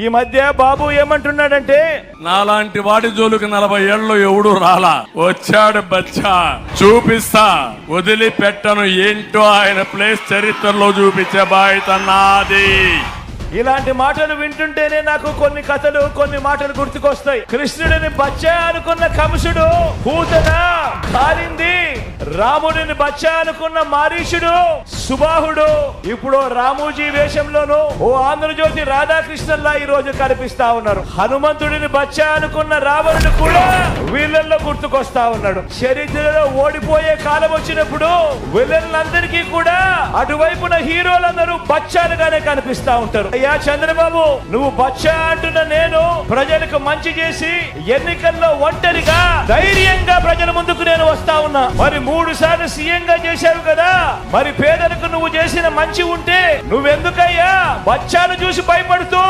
ఈ మధ్య బాబు ఏమంటున్నాడంటే, నాలాంటి వాడి జోలికి 40 ఏళ్ళు ఎవడు రాలా, వచ్చాడు బచ్చా చూపిస్తా, వదిలిపెట్టను, ఏంటో ఆయన ప్లేస్ చరిత్రలో చూపించే బాధ్యత నాది. ఇలాంటి మాటలు వింటుంటేనే నాకు కొన్ని కథలు, కొన్ని మాటలు గుర్తుకొస్తాయి. కృష్ణుడిని బచ్చా అనుకున్న కంసుడు పూతన కాలింది, రాముడిని బచ్చా అనుకున్న మారీషుడు సుబాహుడు ఇప్పుడు రామోజీ వేషంలోను ఓ ఆంధ్రజ్యోతి రాధాకృష్ణన్లా ఈ రోజు కనిపిస్తా ఉన్నారు. హనుమంతుడిని బచ్చా అనుకున్న రావణుడు కూడా వీళ్ళల్లో గుర్తుకొస్తా ఉన్నాడు. చరిత్రలో ఓడిపోయే కాలం వచ్చినప్పుడు వీళ్ళందరికీ కూడా అటువైపున హీరోలందరూ బచ్చాలుగానే కనిపిస్తా ఉంటారు. అయ్యా చంద్రబాబు, నువ్వు బచ్చా అంటున్న నేను ప్రజలకు మంచి చేసి ఎన్నికల్లో ఒంటరిగా ధైర్యంగా ప్రజల ముందుకు నేను వస్తా ఉన్నా. మరి 3 సార్లు సీఎం గా చేశావు కదా, మరి పేదలకు నువ్వు చేసిన మంచి ఉంటే నువ్వెందుకయ్యా బచ్చాను చూసి భయపడుతూ